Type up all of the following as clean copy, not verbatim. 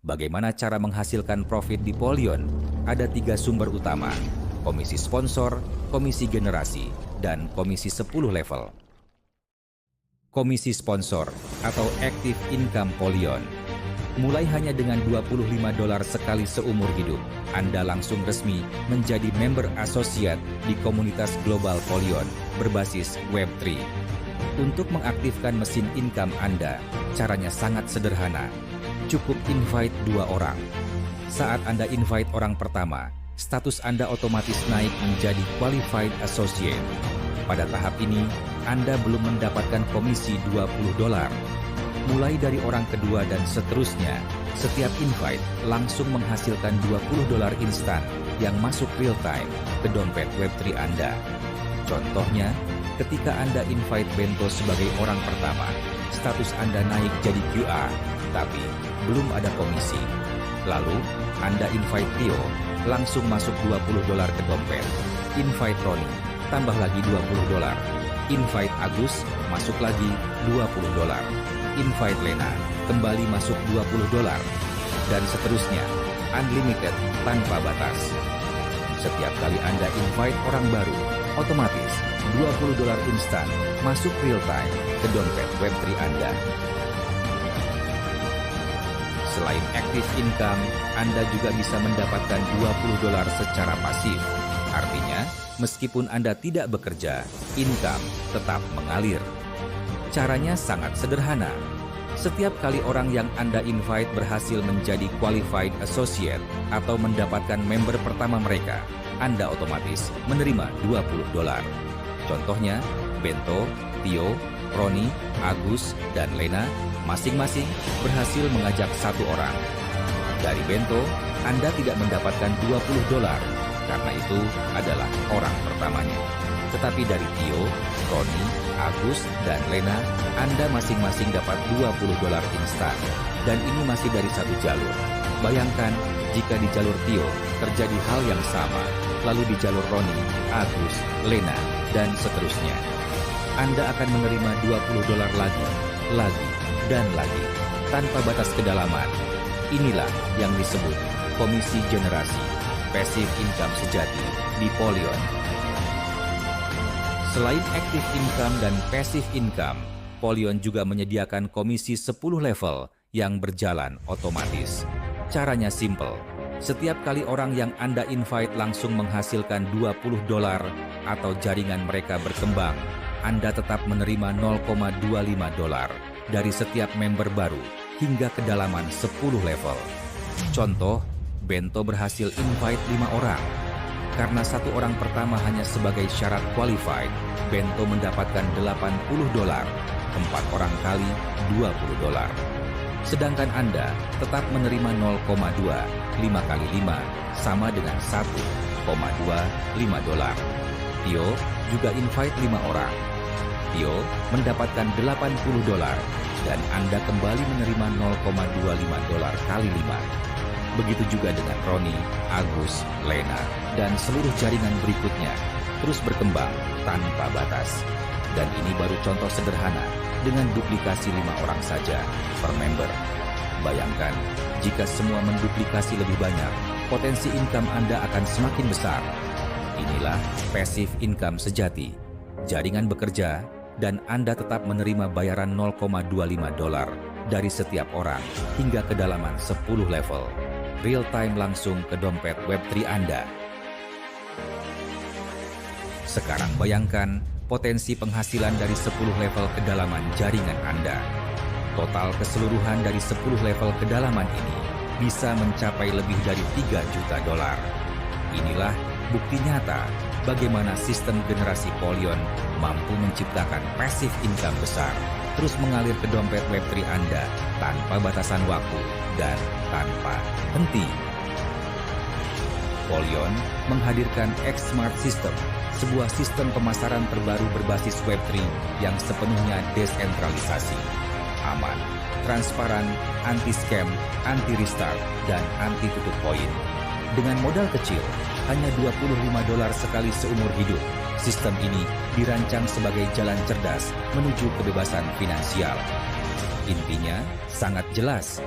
Bagaimana cara menghasilkan profit di Polion? Ada 3 sumber utama: komisi sponsor, komisi generasi, dan komisi 10 level. Komisi sponsor atau active income Polion. Mulai hanya dengan $25 sekali seumur hidup, Anda langsung resmi menjadi member associate di komunitas global Polion berbasis Web3. Untuk mengaktifkan mesin income Anda, caranya sangat sederhana. Cukup invite 2 orang. Saat Anda invite orang pertama, status Anda otomatis naik menjadi qualified associate. Pada tahap ini, Anda belum mendapatkan komisi $20. Mulai dari orang kedua dan seterusnya, setiap invite langsung menghasilkan $20 instan yang masuk real time ke dompet Web3 Anda. Contohnya, ketika Anda invite Bento sebagai orang pertama, status Anda naik jadi QR, tapi belum ada komisi. Lalu, Anda invite Theo, langsung masuk $20 ke dompet. Invite Roni, tambah lagi $20. Invite Agus, masuk lagi $20. Invite Lena, kembali masuk $20. Dan seterusnya, unlimited tanpa batas. Setiap kali Anda invite orang baru, otomatis $20 instan masuk real time ke dompet Web3 Anda. Selain active income, Anda juga bisa mendapatkan $20 secara pasif. Artinya, meskipun Anda tidak bekerja, income tetap mengalir. Caranya sangat sederhana. Setiap kali orang yang Anda invite berhasil menjadi qualified associate atau mendapatkan member pertama mereka, Anda otomatis menerima $20. Contohnya, Bento, Theo, Roni, Agus, dan Lena masing-masing berhasil mengajak 1 orang. Dari Bento, Anda tidak mendapatkan $20 karena itu adalah orang pertamanya. Tetapi dari Theo, Roni, Agus, dan Lena, Anda masing-masing dapat $20 instan. Dan ini masih dari 1 jalur. Bayangkan jika di jalur Theo terjadi hal yang sama, lalu di jalur Roni, Agus, Lena, dan seterusnya. Anda akan menerima $20 lagi, dan lagi, tanpa batas kedalaman. Inilah yang disebut komisi generasi, passive income sejati di Polion. Selain active income dan passive income, Polion juga menyediakan komisi 10 level yang berjalan otomatis. Caranya simple. Setiap kali orang yang Anda invite langsung menghasilkan $20 atau jaringan mereka berkembang, Anda tetap menerima $0,25 dari setiap member baru hingga kedalaman 10 level. Contoh, Bento berhasil invite 5 orang. Karena 1 orang pertama hanya sebagai syarat qualified, Bento mendapatkan $80, 4 orang kali $20. Sedangkan Anda tetap menerima 0,2, 5 kali 5 sama dengan $1,25. Theo juga invite 5 orang. Theo mendapatkan $80 dan Anda kembali menerima $0,25 kali 5. Begitu juga dengan Roni, Agus, Lena, dan seluruh jaringan berikutnya terus berkembang tanpa batas. Dan ini baru contoh sederhana dengan duplikasi 5 orang saja per member. Bayangkan, jika semua menduplikasi lebih banyak, potensi income Anda akan semakin besar. Inilah passive income sejati. Jaringan bekerja, dan Anda tetap menerima bayaran $0,25 dari setiap orang hingga kedalaman 10 level. Real time langsung ke dompet Web3 Anda. Sekarang bayangkan potensi penghasilan dari 10 level kedalaman jaringan Anda. Total keseluruhan dari 10 level kedalaman ini bisa mencapai lebih dari $3 juta. Inilah bukti nyata bagaimana sistem generasi Polion mampu menciptakan passive income besar, terus mengalir ke dompet Web3 Anda tanpa batasan waktu dan tanpa henti. Polion menghadirkan X-Smart System, sebuah sistem pemasaran terbaru berbasis Web3 yang sepenuhnya desentralisasi, aman, transparan, anti-scam, anti-restart, dan anti-tutup poin. Dengan modal kecil, hanya $25 sekali seumur hidup, sistem ini dirancang sebagai jalan cerdas menuju kebebasan finansial. Intinya sangat jelas,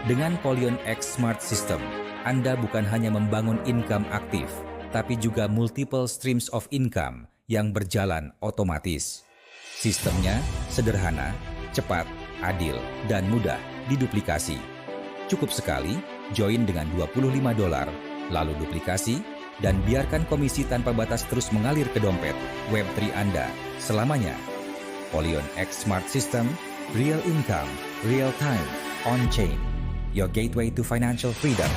Dengan Polion X Smart System, Anda bukan hanya membangun income aktif, tapi juga multiple streams of income yang berjalan otomatis. Sistemnya sederhana, cepat, adil, dan mudah diduplikasi. Cukup sekali, join dengan $25, lalu duplikasi, dan biarkan komisi tanpa batas terus mengalir ke dompet Web3 Anda selamanya. Polion X Smart System, real income, real time, on-chain. Your gateway to financial freedom.